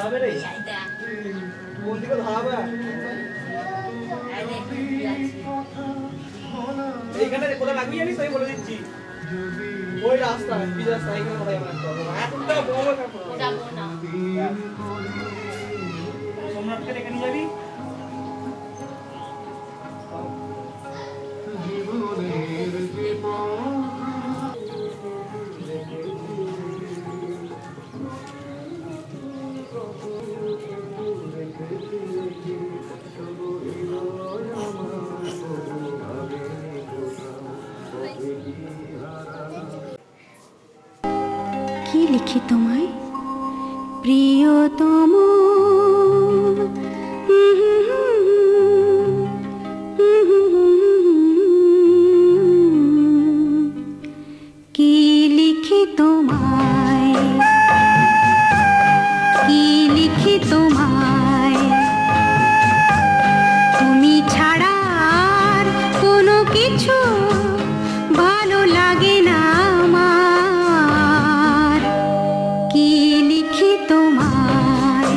ধরাবে রে কোন দিকে ধরাবে এইখানে কোথায় রাখবি জানিস আমি বলে দিচ্ছি ওই রাস্তা পিজা রাস্তা এইখানে কোথায় আমরা করব এতটা বড় কাপড় যাবো না সম্রাটকে ডেকে নিয়ে যাবি কি লিখি তোমায় প্রিয়তম কি লিখি তোমায় কি লিখি তোমায় তুমি ছাড়া আর কোনো কিছু ভালো লাগে না আমার কি লিখি তোমায়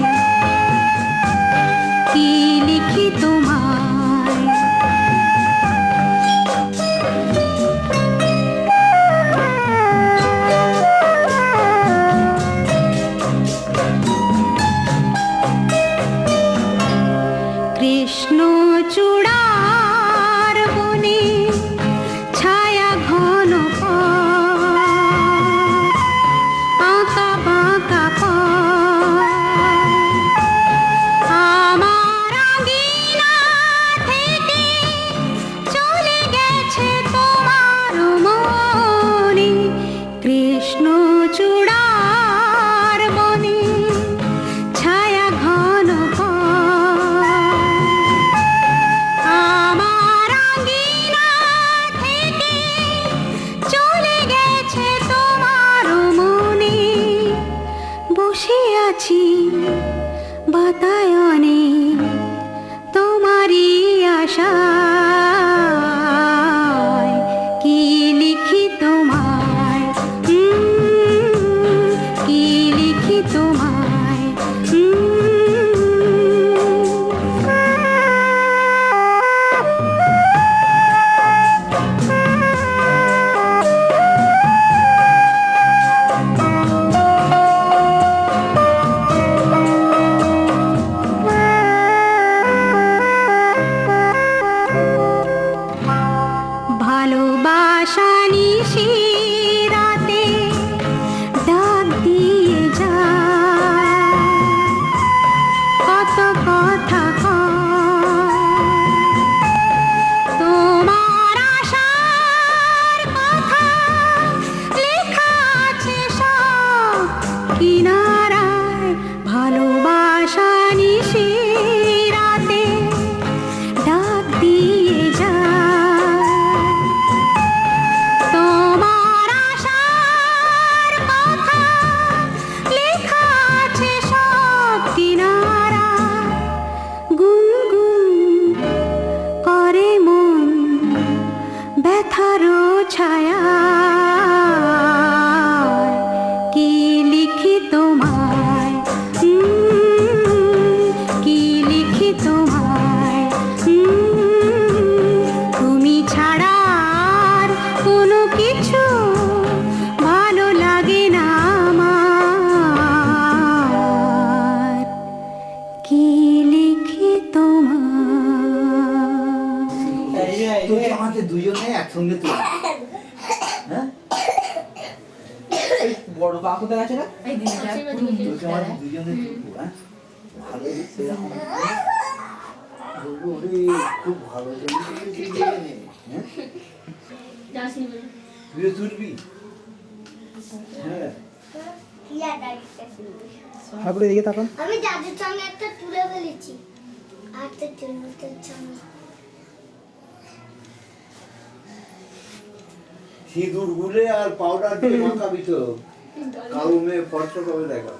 কি লিখি তোমায় কৃষ্ণ চূড়ার বনে ছায়া ঘন আঁকা বাঁকা আমার আঙিনা থেকে চলে গেছে তোমার মনে কৃষ্ণ চূড়ার বনে ছায়া ঘন আমার আঙিনা থেকে চলে গেছে তোমার মনে বসে আছি বাতায়নে তোমারই আশায় কি লিখি তোমায় কি লিখি তোমায় ভালোবাসা নিশি রাতে ডাক দিয়ে যায় কত কথা কয় তোমার আশার কথা লেখা আছে সব কিনারায় ভালোবাসা নিশি রাতে ডাক দিয়ে যায় তোমার আশার কথা লেখা আছে সব কিনারায় গুনগুন করে মন ব্যথারও ছায়া কি লিখি তোমায় কি লিখি তোমায় তুমি ছাড়া আর কোনো কিছু ভালো লাগে না আমার কি লিখি তোমায় তুমি আমাদের দুজনে একসঙ্গে তুলি হ্যাঁ বড় পা কোথায় আছে না তোকে আমাদের দুজনে তুলবো হ্যাঁ ভালো সেরকম বলবো ওরে খুব ভালো হ্যাঁ তুইও তুলবি হ্যাঁ ঠাকুরের দিকে তাকান আমি দাদুর সঙ্গে একটা তুলে ফেলেছি আচ্ছা চলুতের সঙ্গে সিঁদুর গুলে আর পাউডার দিয়ে মাখাবি তো কালো মেয়ে ফর্সা করে দেখা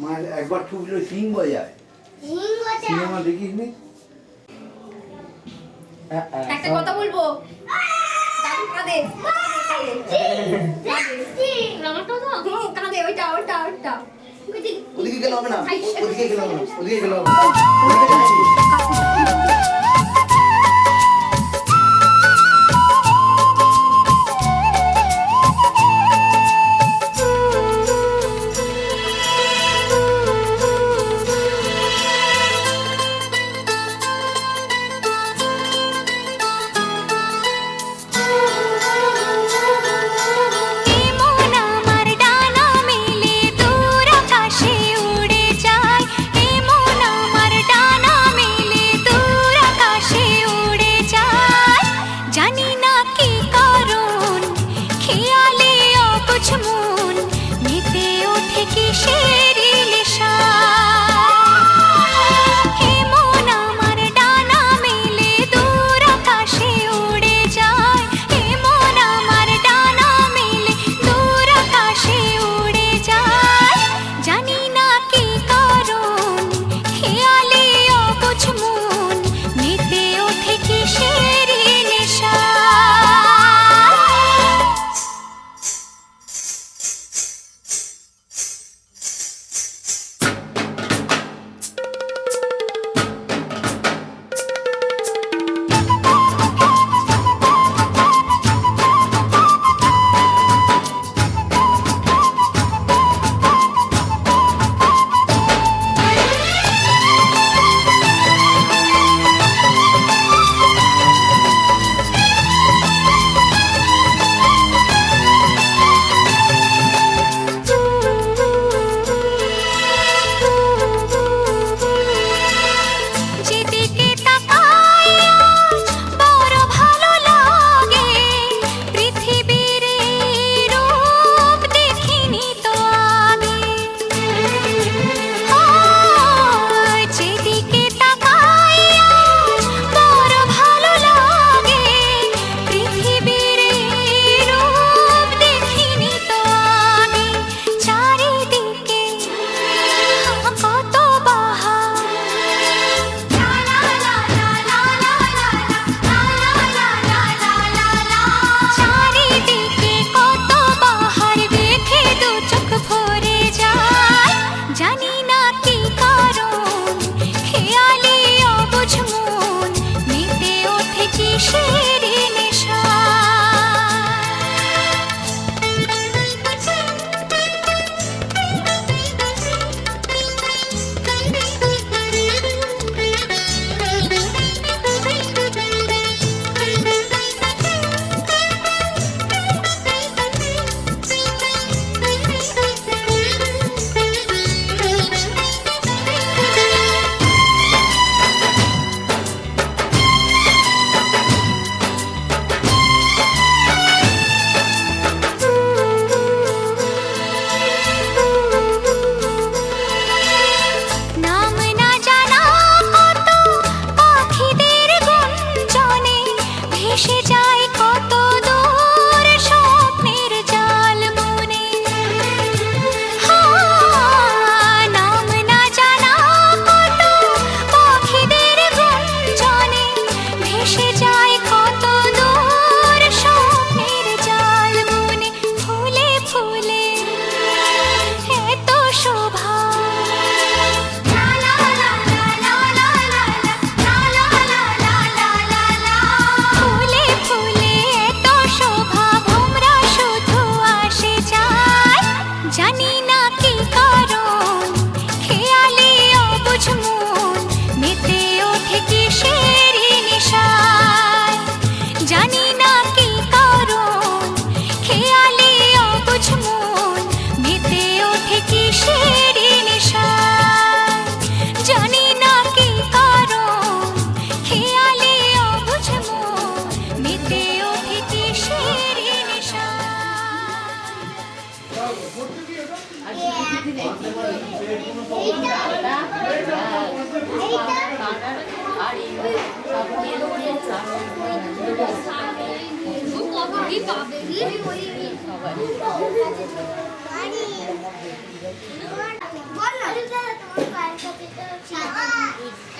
মা একবার ঠুকলে সিং বাজায় সিনেমা দেখিস নি একটা কথা বলবো দাদু কাঁদে কাঁদে ওইটা ওইটা ওইটা ওদিকে গেলে হবে না, ওদিকে গেলে হবে না, ওদিকে গেলে হবে না।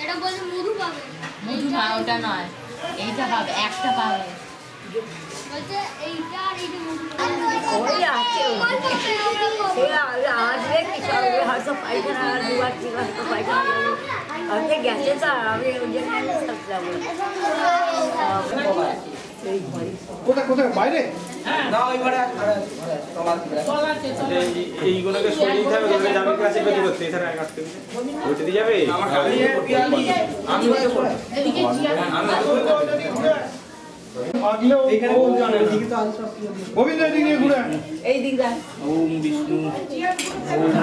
এটা বলে মধু পাবে, মধু না ওটা নয়, এইটা পাবে, একটা পাবে। বলছে এইটা আর এইটা ওই আছে সে আসবে কি সব হয়তো পায়খানা আর দুবার তিনবার হয়তো পায়খানা আমি গেছে তো আমি ওই জন্য সব যাবো কোথায় কোথায় বাইরে না ওই ঘরে এইগুলোকে সরিয়ে দিতে হবে, তোকে যাবে ক্লাসে বেশি করতে, এছাড়া এক আসতে ওইটা দিয়ে যাবে। আমি গোবিন্দ দিকে ঘুরে এই দিক যা ওম বিষ্ণু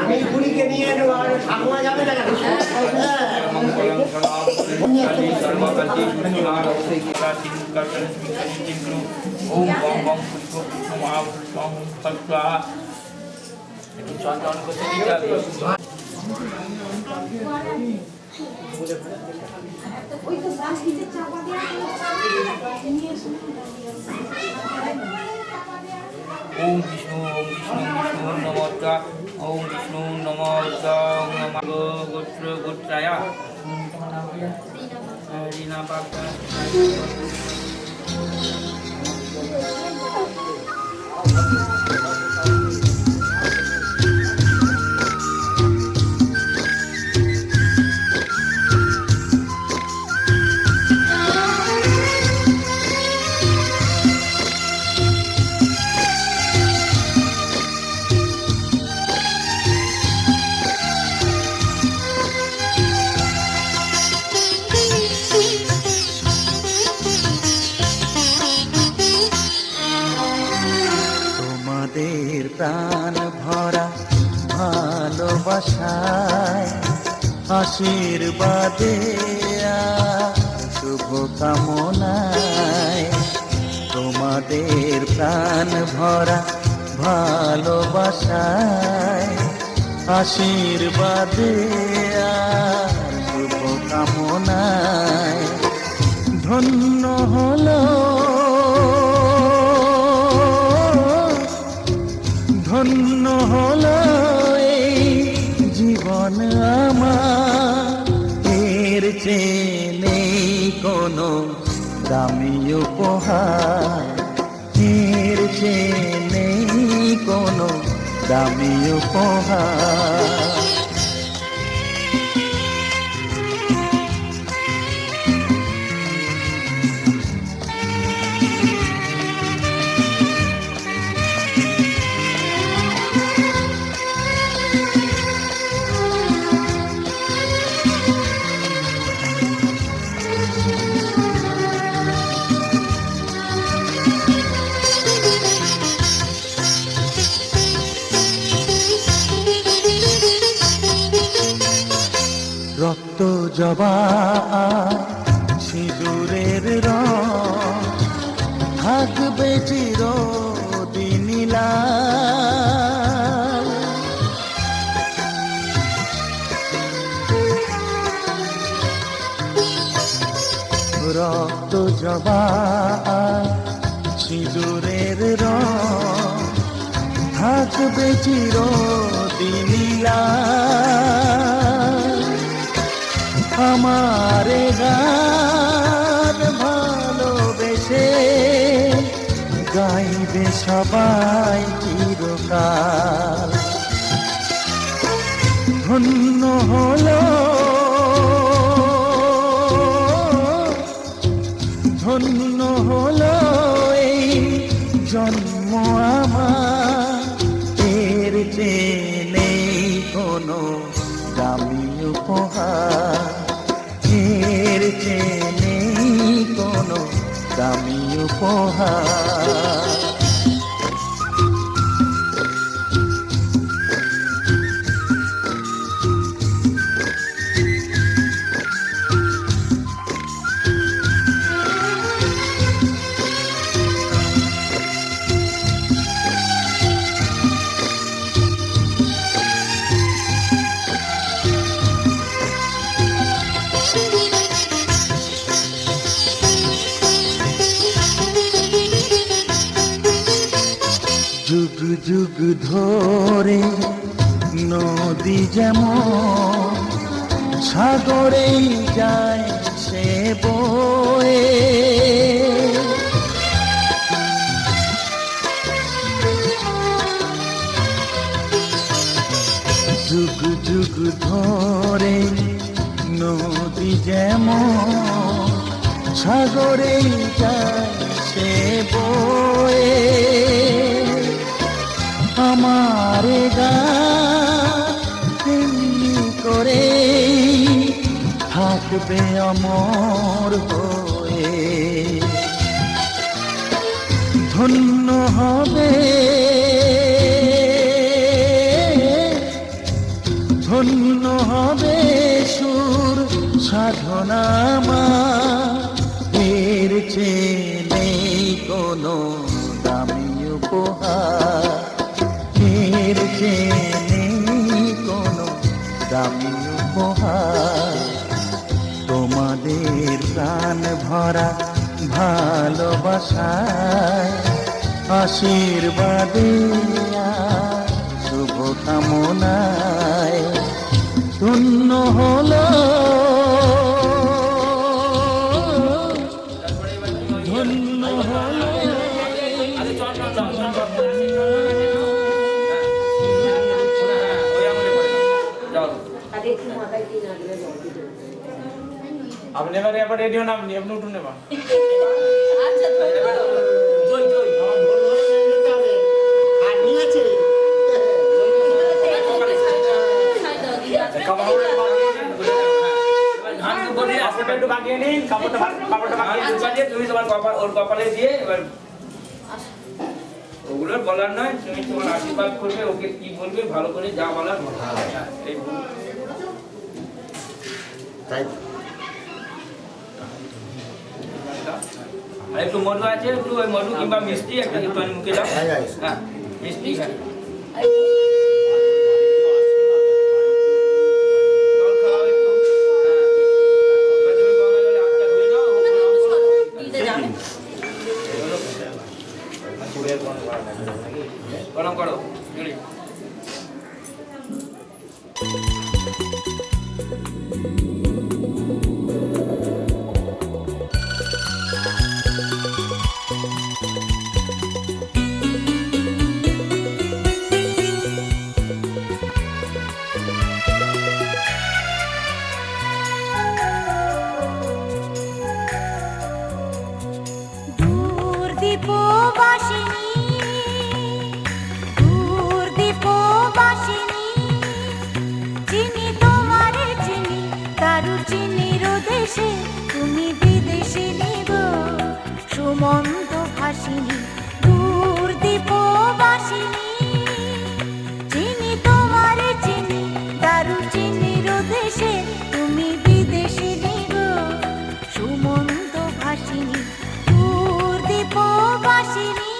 আমি বুড়িকে নিয়ে নেবো আর ঠাকুমা যাবে না মঙ্গলং সর্বাবতী সর্বকান্তি সূর্যিমার ওম বং বং পুষ্প পুষ্পমাবৃতং তত্ত্বা একটু চন্দন করতে দিতে হবে। ওম বিষ্ণু বিষ্ণু নমঃ ওম বিষ্ণু নমঃ নমঃ গোত্র গোত্রায়া রিনা বাগদা তোমাদের প্রাণ ভরা ভালোবাসায় আশীর্বাদে শুভ কামনায়, তোমাদের প্রাণ ভরা ভালোবাসায় আশীর্বাদে শুভ কামনায় ধন্য হলো ধন্য হলো এই জীবন আমার, এর চেয়ে নেই কোনো দামি উপহার, এর চেয়ে নেই কোনো দামি উপহার। রক্ত জবা সিঁদুরের রং থাকবে চিরদিন লাল, রক্ত জবা সিঁদুরের রং থাকবে চিরদিন লাল। আমারে গান ভালোবেসে গাইবে সবাই চিরকাল, ধন্য হলো ধন্য হলো এই জন্ম আমার, এর চেয়ে নেই কোনো দামি উপহার, এর চেয়ে নেই কোনো দামি উপহার। যুগ যুগ ধরে নদী যেমন সাগরেই যায় সে বয়ে, যেমন সাগরে যায় সে বয়ে আমার গান তেমনি করে থাকবে অমর হয়ে ধন্য হবে ধন্য হবে সুর সাধনা এর চেয়ে নেই কোনো দামি উপহার এর চেয়ে নেই কোনো দামি উপহার তোমাদের প্রাণ ভরা ভালোবাসায় আশীর্বাদে শুভ কামনায় ধন্য হলো ধন্য হলো আপনি এবারে আবার রেডি হন, আপনি উঠুন এবার। কাপড়টা বাগিয়ে নিন, কাপড়টা বাগিয়ে তুমি তোমার ওর কপালে দিয়ে এবার ওগুলোর বলার নয়, তুমি তোমার আশীর্বাদ করবে, ওকে কি বলবে ভালো করে যা বলার এই আর একটু মধু আছে, একটু ওই মধু কিংবা মিষ্টি একটা একটু মুখে দাও। হ্যাঁ মিষ্টি খাই গরম করো দূর দীপবাসিনী দূর দীপবাসিনী চিনি তোমারে চিনি তারু চিনির দেশে তুমি বিদেশিনী গো সুমন্ত ভাসিনী দূর দীপবাসিনী চিনি তোমারে চিনি তারু চিনির দেশে তুমি বিদেশিনী গো সুমন্ত ভাসিনী দূর দীপবাসিনী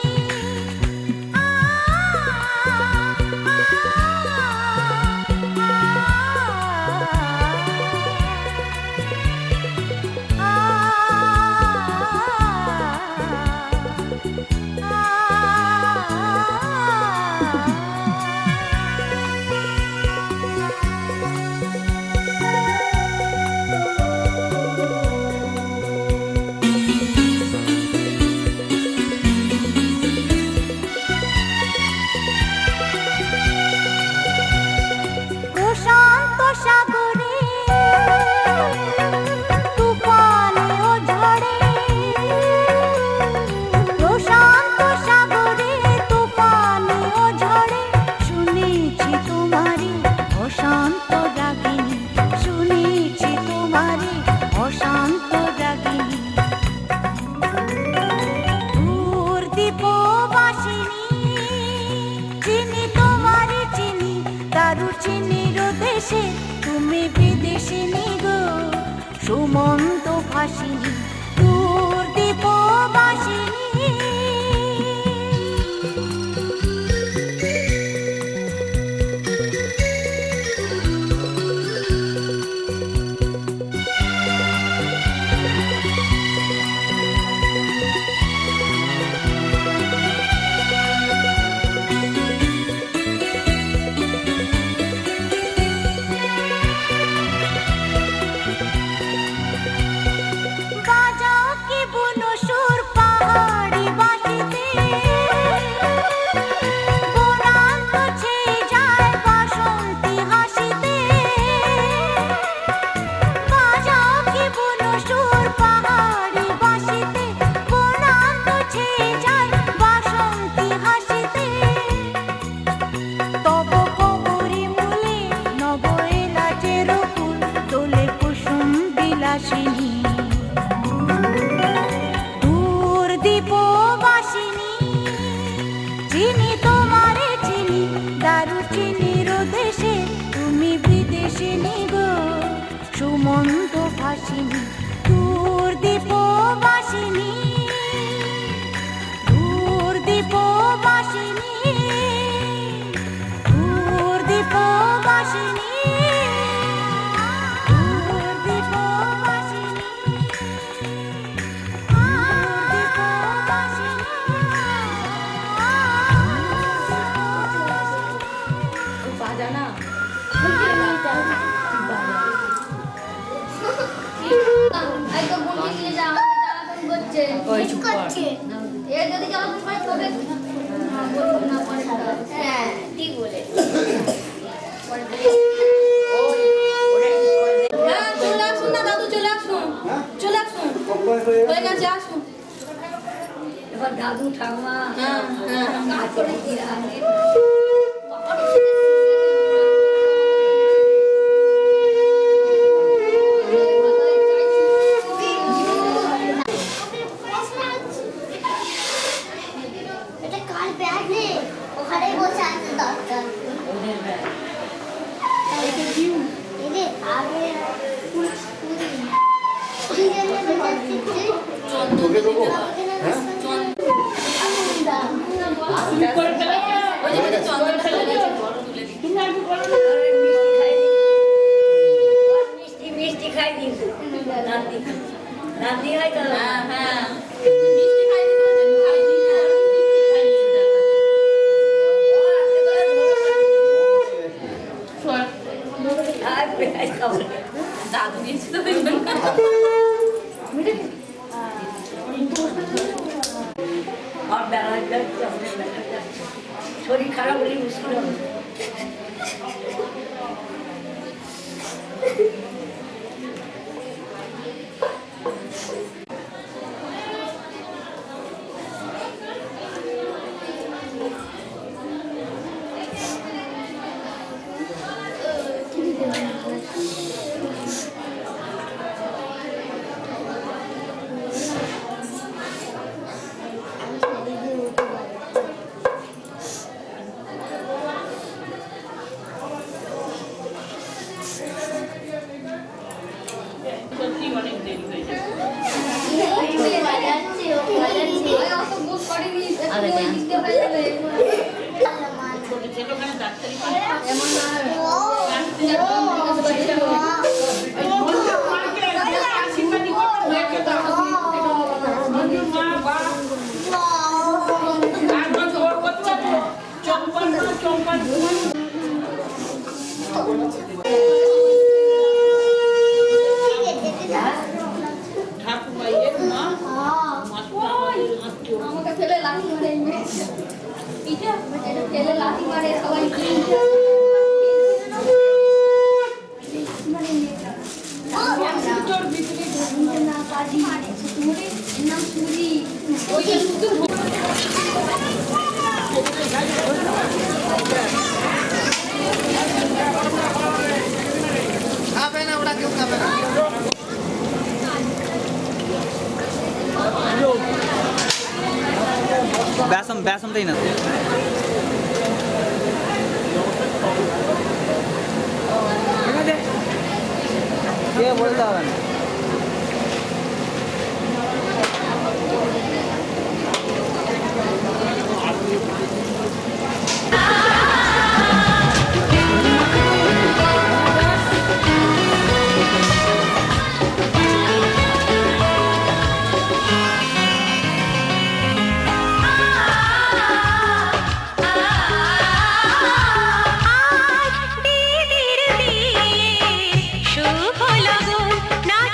প্রশান্ত সাগরে তুফানে ও ঝড়ে প্রশান্ত সাগরে তুফানে ও ঝড়ে শুনেছি তোমারি অশান্ত রাগিনী শুনেছি তোমারি অশান্ত রাগিনী দূর দীপবাসিনী চিনি তোমারি চিনি তারু চিনির দেশে তুমি বিদেশিনী গো সুমন্ত ভাসিনী দূর দীপবাসিনী বা বিলাসিনী দূর দীপবাসিনী চিনি তোমারে চিনি দারুচিনির দেশে তুমি বিদেশিনী গো সুমন্ত ভাসিনী দূর দীপবাসিনী দূর দীপবাসিনী দূর দীপবাসিনী দূর দীপবাসিনী বাজানা এই তো বোনকে নিয়ে যা আমাকে জ্বালাতন করছে ঠিক করছে এ যদি জ্বালাতন করে তবে বলবো না পরে হ্যাঁ ঠিক বলে হ্যাঁ চলে আসুন না দাদু চলে আসুন চলে আসুন হয়ে গেছে আসুন এবার দাদু ঠাকুমা হ্যাঁ হ্যাঁ কাজ করে কি রাখে এটা কার ব্যাগ রে ওখানে বসে আছে দরকার এরে আগে তোকে দেবো ওই যে চন্দন ফেলে দিয়েছে মিষ্টি মিষ্টি খাই কিন্তু রান্দি রান্দি হয় তো হ্যাঁ হ্যাঁ মিষ্টি খাই দাদু দিয়েছি তো দেখবেন আর বেলা যাচ্ছে শরীর খারাপ হলে মুশকিল হবে সত্যি অনেক দেরি হয়ে যাবে ছোট ছোট ওখানে ডাক্তারি আমাকে ফেলে লাঠি মারে ফেলে লাঠি মারে সবাই বেসম বেসম দেই না কে বলতে হবে না শুভ লগন নাচ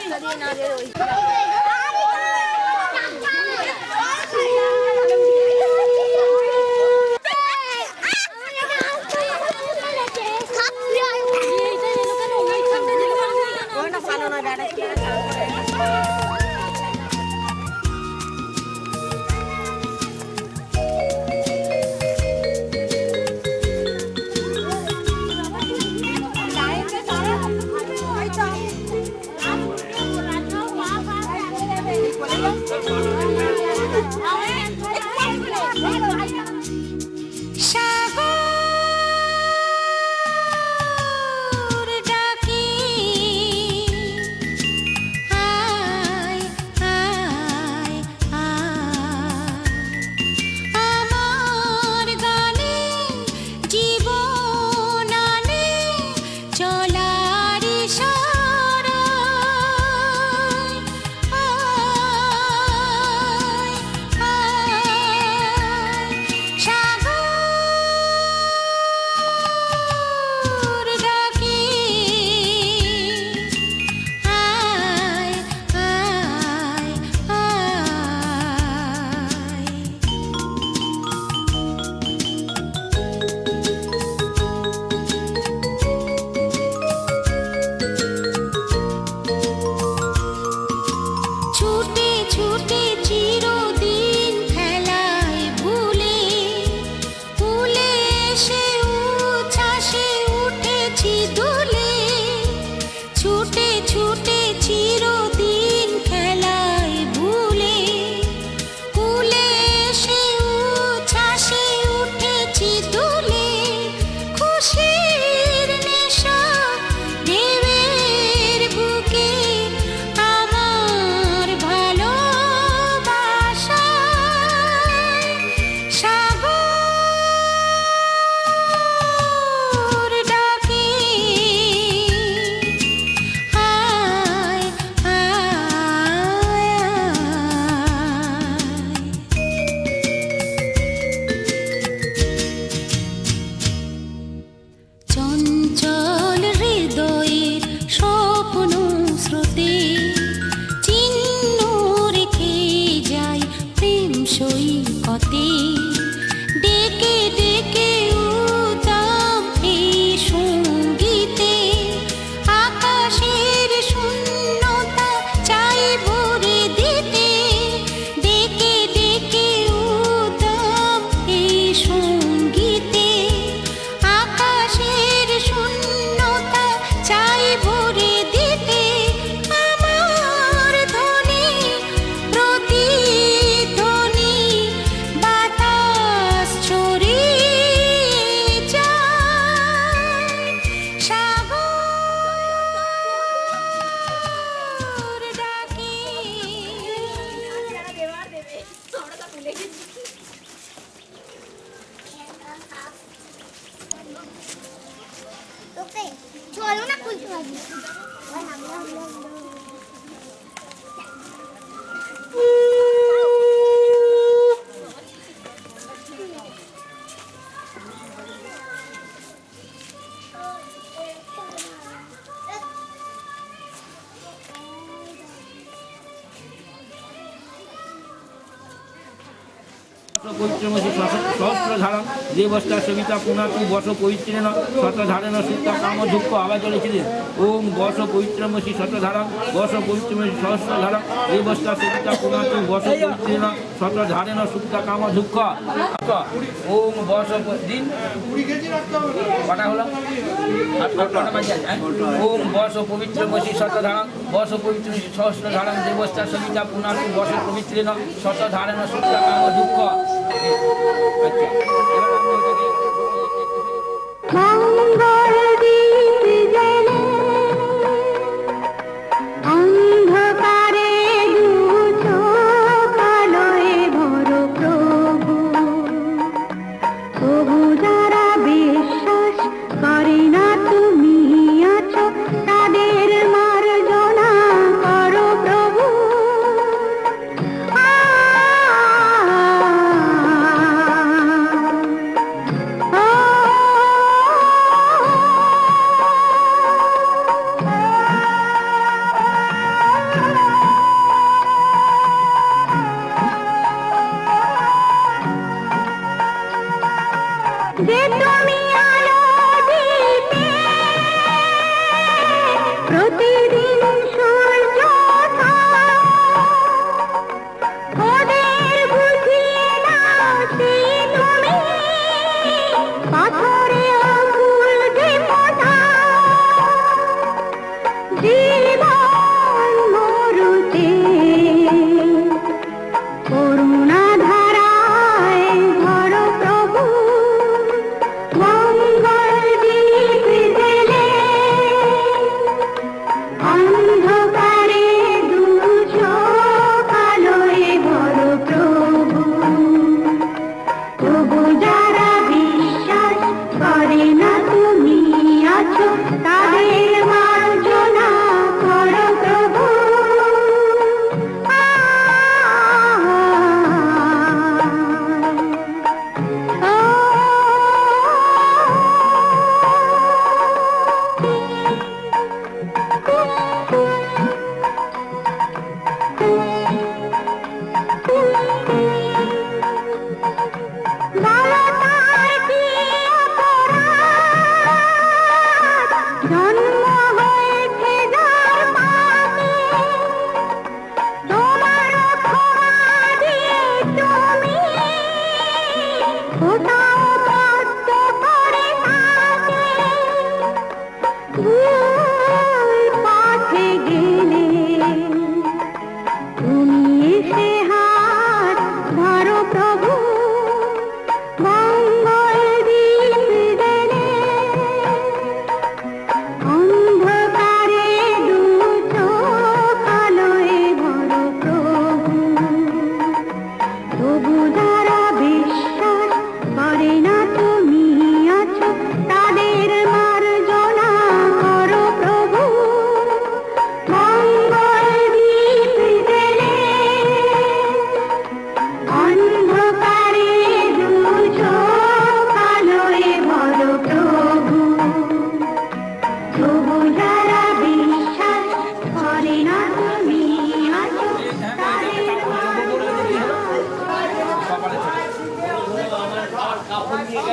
একটা দিয়ে না দিয়ে ওই চলো না কুলতে পারি পবিত্রমসি সহস্রধারণ দেবস্থা সবিতা পুনাতু বস পবিত্রেণ শতধারেণ সুতা কাম দুঃখ আবার চলেছিলেন ওম বস পবিত্রমসি শতধারণ বস পবিত্রমসি সহস্রধারণ দেবস্থা সবিতা পুনাতু বস পবিত্রেণ শতধারেণ সুতা কাম দুঃখ ওম বস দিন কটা হলো ওম বস পবিত্রমসি শতধারণ বস পবিত্রমসি সহস্রধারণ দেবস্থা সবিতা পুনাতু বস পবিত্রেণ শতধারেণ সুতা কাম দুঃখ আচ্ছা এবার আমরা ওটাকে মঙ্গল দীপ জ্বেলে অন্ধকারে দু চোখ আলোয় ভর প্রভু প্রভু যারা বিশ্বাস করে না তুমি আছো তাদের মার্জনা করো প্রভু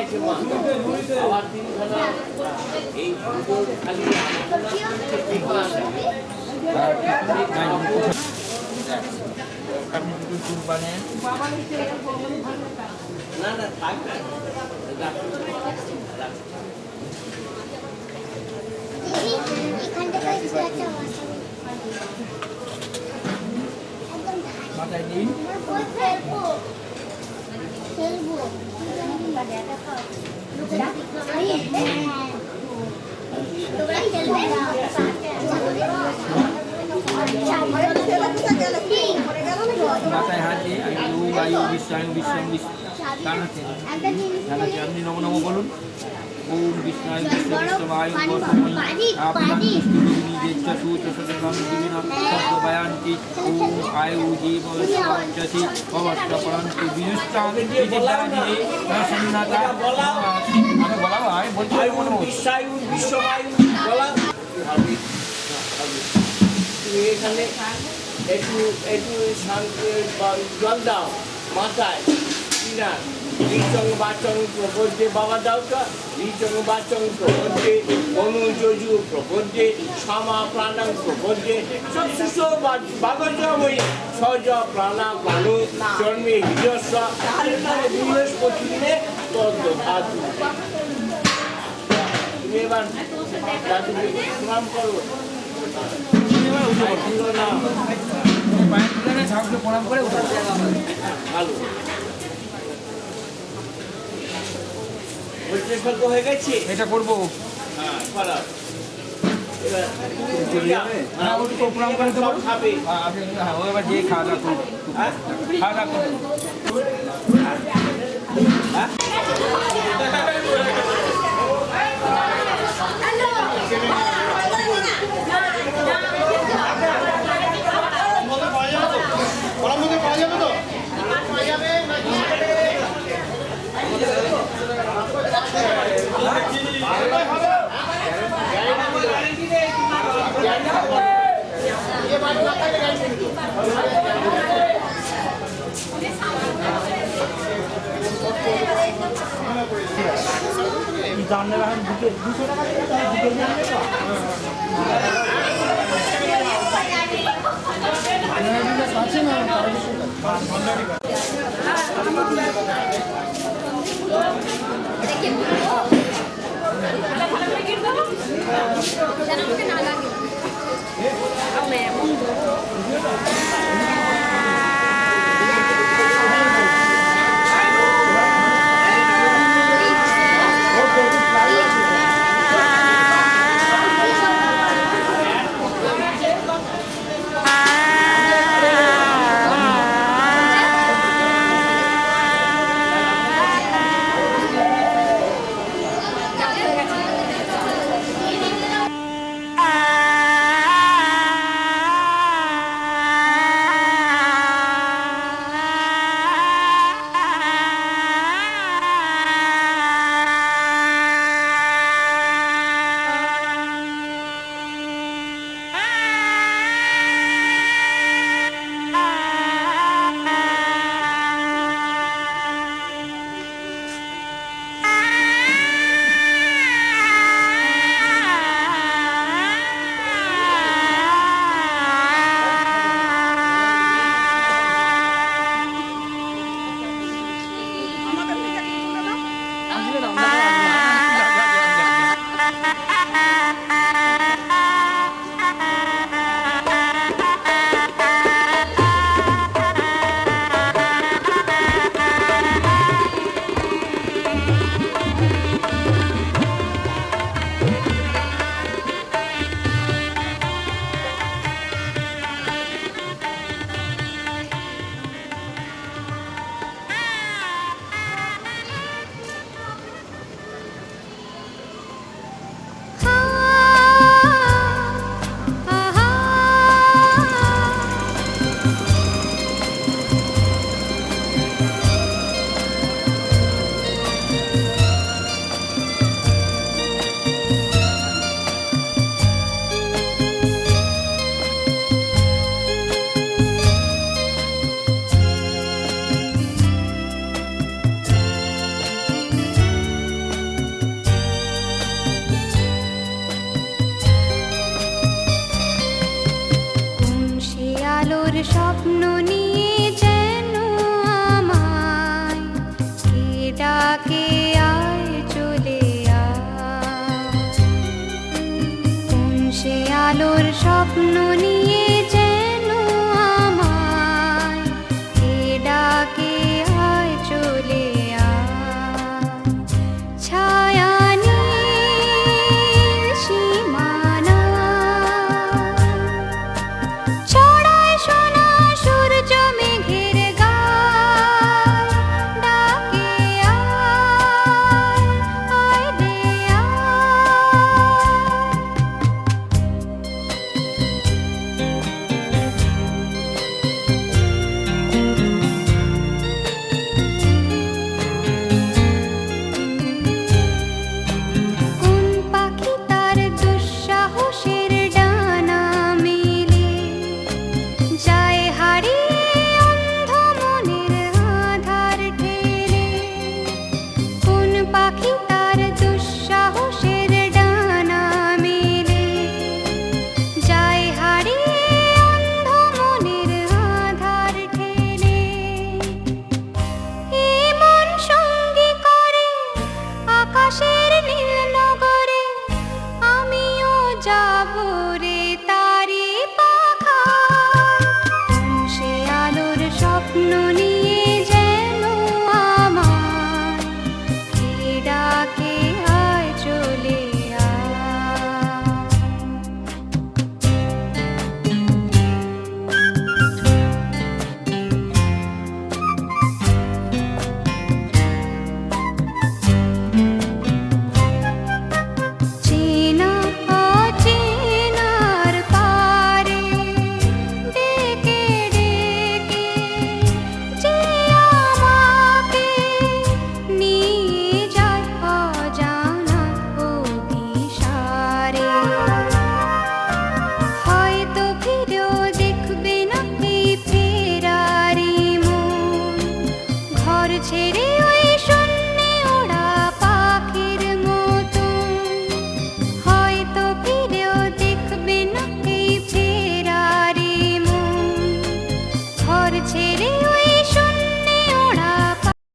গেছে মা আবার তিনখানা এই পুজোর খালি আপনি দুটো চুল বানেন না না থাক না মাথায় দিন মাথায় হাত দিয়ে আমি বায়ু বিশ্বায়ু বিশ্বম জানাচ্ছি আপনি নম নম বলুন ওম বিষ্ণায় বিষ্ণু বিষ্ণবায়ু আপনার নিজেচ্ছা সুচসদাম দিবিনা শব্দ বয়ান্তি ওম আয়ু জীব চি অবস্থ পরন্তু বিনুষ্টাং বিদিদানি সন্নাতা আমি বলা আমি বলছি মনে বিশ্বায়ু বিশ্ববায়ু বলা তুমি এখানে একটু একটু শান্তি জল দাও মাথায় কিনা রিচং বাচং প্রপদ্যে বাবা দাও তো রিচং বাচং প্রপদ্যে অনুযোজু প্রপদ্যে সামা প্রাণাং প্রপদ্যে চক্ষুষ বাগজময়ী সহজ প্রাণা প্রাণু জন্মে হৃদস্ব বৃহস্পতি দিনে তদ্ধাতু তুমি এবার দাদুকে প্রণাম করো প্রণাম করে ভালো বৈষ্ণব হয়ে গেছে এটা করবো হ্যাঁ খারাপ এবার হ্যাঁ ওই তো প্রণাম করে দেবো খাবে আপনি হ্যাঁ ও এবার যেয়ে খাওয়া দাওয়া করুন খাওয়া দাওয়া করুন Ah স্বপ্ন নিয়ে যেন আমায় কে ডাকে আয় চলে আয়। কোন সে আলোর স্বপ্ন নিয়ে যেন আমায় কে ডাকে আয় চলে আয়। ছায়া নীল সীমানা ছড়ায় সোনা সূর্য মেঘের গায়। ডাকে আয়, আয় রে কোন পাখি তার দুঃসাহসের ডানা মেলে যায় হারিয়ে অন্ধ মনের আধার ঠেলে। কোন পাখি তার দুঃসাহসের ডানা মেলে যায় হারিয়ে অন্ধ মনের আধার ঠেলে। এমন সঙ্গী করে আকাশের নীল নগরে আমিও যাব রে তারি পাখায়। কোন সে আলোর স্বপ্ন নিয়ে যেন আমায় কে ডাকে আয় চলে আয়। চেনা অচেনার পারে ডেকে ডেকে যে আমাকে নিয়ে যায় অজানা অভিসারে। হয়তো ফিরেও দেখবে না এই ফেরারি মন, ঘর ছেড়ে ওই শূন্যে ওড়া পাখির মতন। হয়তো ফিরেও দেখবে না এই ফেরারি মন, ঘর ছেড়ে